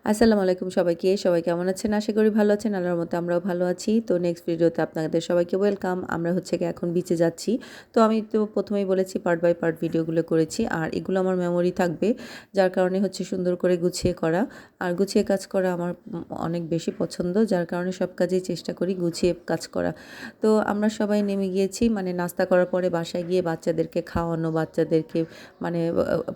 আসসালামু আলাইকুম সবাইকে। সবাই কেমন আছেন? আশা করি ভালো আছেন। আল্লাহর রহমতে আমরাও ভালো আছি। তো নেক্সট ভিডিওতে আপনাদের সবাইকে ওয়েলকাম। আমরা হচ্ছে গিয়ে এখন বিচে যাচ্ছি। তো আমি তো ১ম এই বলেছি পার্ট বাই পার্ট ভিডিওগুলো করেছি। আর এগুলো আমার মেমোরি থাকবে। যার কারণে হচ্ছে সুন্দর করে গুছিয়ে করা। আর গুছিয়ে কাজ করা আমার অনেক বেশি পছন্দ। যার কারণে সব কাজেই চেষ্টা করি গুছিয়ে কাজ করা। তো আমরা সবাই নেমে গিয়েছি। মানে নাস্তা করার পরে বাসায় গিয়ে বাচ্চাদেরকে খাওয়ানো, বাচ্চাদেরকে মানে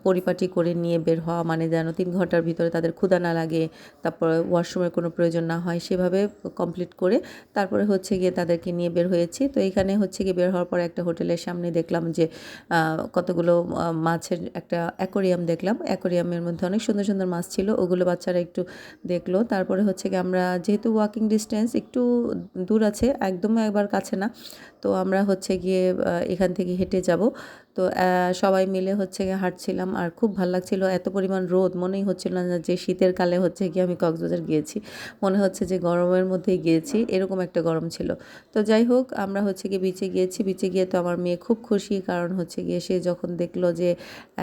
পরিপাটি করে নিয়ে বের হওয়া, মানে যেন ৩ ঘন্টার ভিতরে তাদের ক্ষুধা না লাগে, তারপরে ওয়াশরুমের কোনো প্রয়োজন না হয়, সেভাবে কমপ্লিট করে তারপরে হচ্ছে গিয়ে তাদেরকে নিয়ে বের হয়েছি। তো এইখানে হচ্ছে গিয়ে বের হওয়ার পরে একটা হোটেলের সামনে দেখলাম যে কতগুলো মাছের একটা অ্যাকোরিয়াম দেখলাম। অ্যাকোরিয়ামের মধ্যে অনেক সুন্দর সুন্দর মাছ ছিল, ওগুলো বাচ্চারা একটু দেখলো। তারপরে হচ্ছে গিয়ে আমরা যেহেতু ওয়াকিং ডিস্টেন্স একটু দূর আছে, একদম একবার কাছে না, তো আমরা হচ্ছে গিয়ে এখান থেকে হেঁটে যাব। তো সবাই মিলে হচ্ছে গিয়ে হাঁটছিলাম আর খুব ভাল লাগছিল। এত পরিমাণ রোদ, মনেই হচ্ছিল না যে শীতের কালে হচ্ছে গিয়ে আমি কক্সবাজার গিয়েছি, মনে হচ্ছে যে গরমের মধ্যেই গিয়েছি, এরকম একটা গরম ছিল। তো যাই হোক, আমরা হচ্ছে গিয়ে বিচে গিয়েছি। বিচে গিয়ে তো আমার মেয়ে খুব খুশি, কারণ হচ্ছে গিয়ে সে যখন দেখলো যে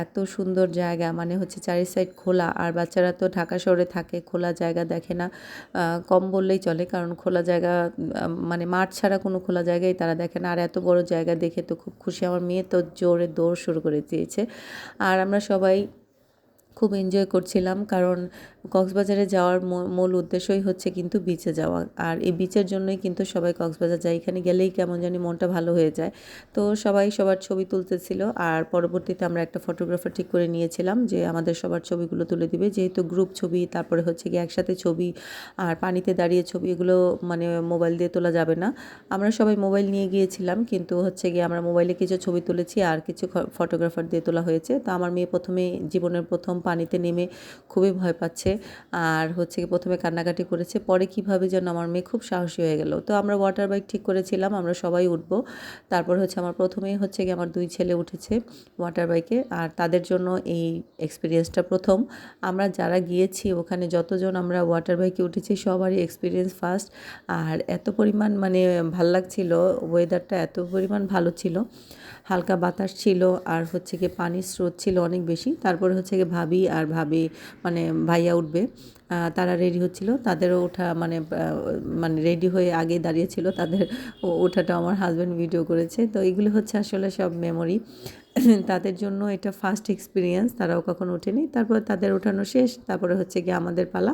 এত সুন্দর জায়গা, মানে হচ্ছে চারি সাইড খোলা, আর বাচ্চারা তো ঢাকা শহরে থাকে, খোলা জায়গা দেখে না, কম বললেই চলে, কারণ খোলা জায়গা মানে মাঠ ছাড়া কোনো খোলা জায়গায় তারা দেখে না। আর এত বড় জায়গা দেখে তো খুব খুশি। আমার মেয়ে তো জোরে দৌড় শুরু করে দিয়েছে। আর আমরা সবাই খুব এনজয় করছিলাম, কারণ কক্সবাজারে যাওয়ার মূল উদ্দেশ্যই হচ্ছে কিন্তু বিচে যাওয়া। আর এই বিচের জন্যই কিন্তু সবাই কক্সবাজার যায়, এখানে গেলেই কেমন জানি মনটা ভালো হয়ে যায়। তো সবাই সবার ছবি তুলতেছিল, আর পরবর্তীতে আমরা একটা ফটোগ্রাফার ঠিক করে নিয়েছিলাম যে আমাদের সবার ছবিগুলো তুলে দিবে, যেহেতু গ্রুপ ছবি, তারপরে হচ্ছে গিয়ে একসাথে ছবি, আর পানিতে দাঁড়িয়ে ছবি, এগুলো মানে মোবাইল দিয়ে তোলা যাবে না। আমরা সবাই মোবাইল নিয়ে গিয়েছিলাম, কিন্তু হচ্ছে গিয়ে আমরা মোবাইলে কিছু ছবি তুলেছি আর কিছু ফটোগ্রাফার দিয়ে তোলা হয়েছে। তো আমার মেয়ে প্রথমে জীবনের প্রথম পানিতে নেমে খুবই ভয় পাচ্ছে, আর হচ্ছে কি প্রথমে কান্নাকাটি করেছে, পরে কিভাবে যেন আমার মেয়ে খুব সাহসী হয়ে গেল। তো আমরা ওয়াটার বাইক ঠিক করেছিলাম, আমরা সবাই উঠবো। তারপর হচ্ছে আমার প্রথমেই হচ্ছে কি আমার 2 ছেলে উঠেছে ওয়াটার বাইকে, আর তাদের জন্য এই এক্সপিরিয়েন্সটা প্রথম। আমরা যারা গিয়েছি ওখানে যতজন আমরা ওয়াটার বাইকে উঠেছি সবারই এক্সপিরিয়েন্স ফার্স্ট। আর এত পরিমাণ মানে ভাল লাগছিল, ওয়েদারটা এত পরিমাণ ভালো ছিল, হালকা বাতাস ছিল, আর হচ্ছে গিয়ে পানির স্রোত ছিল অনেক বেশি। তারপরে হচ্ছে গিয়ে ভাবি মানে ভাইয়া উঠবে, তারা রেডি হচ্ছিল, তাদেরও ওঠা মানে মানে রেডি হয়ে আগেই দাঁড়িয়েছিল, তাদের ওঠাটা আমার হাজব্যান্ড ভিডিও করেছে। তো এগুলো হচ্ছে আসলে সব মেমোরি। তাদের জন্য এটা ফার্স্ট এক্সপিরিয়েন্স, তারাও কখনো ওঠেনি। তারপর তাদের ওঠানো শেষ, তারপরে হচ্ছে গিয়ে আমাদের পালা।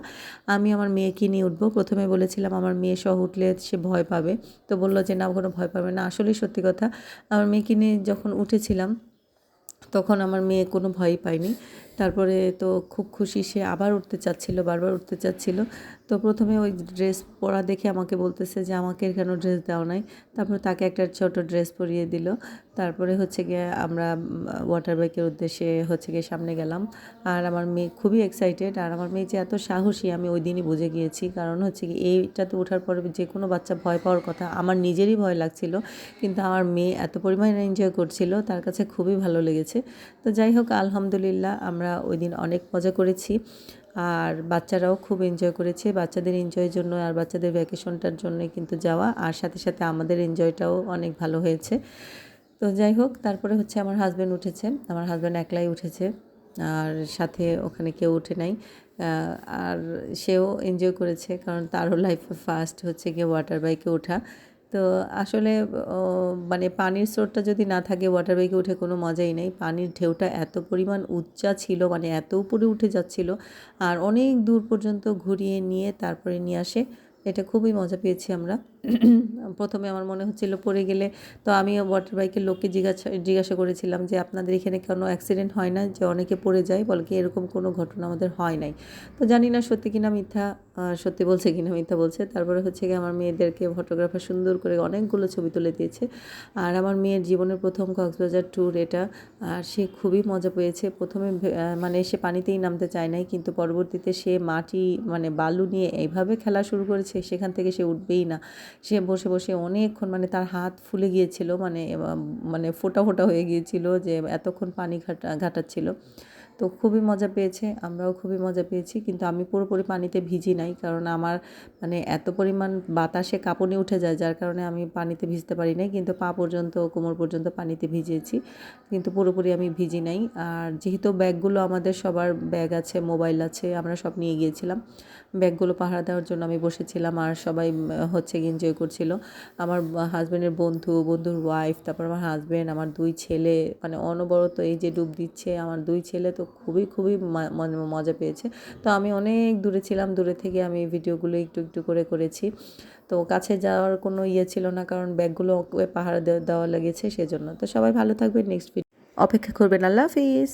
আমি আমার মেয়েকে নিয়ে উঠবো। প্রথমে বলেছিলাম আমার মেয়ে সহ উঠলে সে ভয় পাবে, তো বললো যে না, কোনো ভয় পাবে না। আসলেই সত্যি কথা, আমার মেয়েকে নিয়ে যখন উঠেছিলাম তখন আমার মেয়ে কোনো ভয়ই পায়নি। তারপরে তো খুব খুশি, সে আবার উঠতে চাচ্ছিল, বারবার উঠতে চাচ্ছিল। তো প্রথমে ওই ড্রেস পরা দেখে আমাকে বলতেছে যে আমাকে কেন ড্রেস দেওয়া নাই। তারপরে তাকে একটা ছোট ড্রেস পরিয়ে দিল। তারপরে হচ্ছে গিয়ে আমরা ওয়াটার বাইকের উদ্দেশ্যে হচ্ছে গিয়ে সামনে গেলাম। আর আমার মেয়ে খুবই এক্সাইটেড, আর আমার মেয়ে যে এত সাহসী আমি ওই দিনই বুঝে গিয়েছি। কারণ হচ্ছে কি এইটাতে ওঠার পরে যে কোনো বাচ্চা ভয় পাওয়ার কথা, আমার নিজেরই ভয় লাগছিল, কিন্তু আমার মেয়ে এত পরিমাণে এনজয় করছিল, তার কাছে খুবই ভালো লেগেছে। তো যাই হোক, আলহামদুলিল্লাহ আমরা ওই দিন অনেক মজা করেছি, আর বাচ্চারাও খুব এনজয় করেছে। বাচ্চাদের এনজয়ের জন্য আর বাচ্চাদের ভ্যাকেশনটার জন্যই কিন্তু যাওয়া, আর সাথে সাথে আমাদের এনজয়টাও অনেক ভালো হয়েছে। তো যাই হোক, তারপরে হচ্ছে আমার হাজব্যান্ড উঠেছে, আমার হাজব্যান্ড একলাই উঠেছে, আর সাথে ওখানে কেউ উঠে নাই। আর সেও এনজয় করেছে, কারণ তারও লাইফে ফার্স্ট হচ্ছে গিয়ে ওয়াটার বাইকে ওঠা। তো আসলে মানে পানির স্রোতটা যদি না থাকে ওয়াটার বাইকে উঠে কোনো মজাই নেই। পানির ঢেউটা এত পরিমাণ উচ্চা ছিল, মানে এত উপরে উঠে যাচ্ছিল, আর অনেক দূর পর্যন্ত ঘুরিয়ে নিয়ে তারপরে নিয়ে আসে। এটা খুবই মজা পেয়েছি আমরা। প্রথমে আমার মনে হচ্ছিল পড়ে গেলে, তো আমি ওয়াটার বাইকের লোককে জিজ্ঞাসা করেছিলাম যে আপনাদের এখানে কোনো অ্যাক্সিডেন্ট হয় না, যে অনেকে পড়ে যায়? বলে কি এরকম কোনো ঘটনা আমাদের হয় নাই। তো জানি না সত্যি কিনা মিথ্যা, সত্যি বলছে কিনা মিথ্যা বলছে। তারপরে হচ্ছে গিয়ে আমার মেয়েদেরকে ফটোগ্রাফার সুন্দর করে অনেকগুলো ছবি তুলে দিয়েছে। আর আমার মেয়ের জীবনের প্রথম কক্সবাজার ট্যুর এটা, আর সে খুবই মজা পেয়েছে। প্রথমে মানে সে পানিতেই নামতে চায় নাই, কিন্তু পরবর্তীতে সে মাটি মানে বালু নিয়ে এইভাবে খেলা শুরু করেছে, সেখান থেকে সে উঠবেই না। সে বসে বসে অনেকক্ষণ, মানে তার হাত ফুলে গিয়েছিল, মানে মানে ফোঁটা ফোঁটা হয়ে গিয়েছিল যে এতক্ষণ পানি ঘাটাচ্ছিল। তো খুবই মজা পেয়েছে, আমরাও খুবই মজা পেয়েছি। কিন্তু আমি পুরোপুরি পানিতে ভিজি নাই, কারণ আমার মানে এত পরিমাণ বাতাসে কাঁপুনি উঠে যায়, যার কারণে আমি পানিতে ভিজতে পারি নাই। কিন্তু পা পর্যন্ত, কোমর পর্যন্ত পানিতে ভিজিয়েছি, কিন্তু পুরোপুরি আমি ভিজি নাই। আর যেহেতু ব্যাগগুলো আমাদের সবার ব্যাগ আছে, মোবাইল আছে, আমরা সব নিয়ে গিয়েছিলাম। ব্যাগগুলো পাহারা দেওয়ার জন্য আমি বসেছিলাম, আর সবাই হচ্ছে এনজয় করছিল। আমার হাজব্যান্ডের বন্ধুর ওয়াইফ, তারপর আমার হাজব্যান্ড, আমার 2 ছেলে, মানে অনবরত এই যে ডুব দিচ্ছে। আমার 2 ছেলে তো খুবই খুবই মজা পেয়েছে। তো আমি অনেক দূরে ছিলাম, দূরে থেকে আমি ভিডিওগুলো একটু একটু করে করেছি। তো কাছে যাওয়ার কোনো ইয়ে ছিল না, কারণ ব্যাগগুলো পাহারা দেওয়া লেগেছে সেজন্য। তো সবাই ভালো থাকবেন, নেক্সট ভিডিও অপেক্ষা করবেন। আল্লাহ হাফিজ।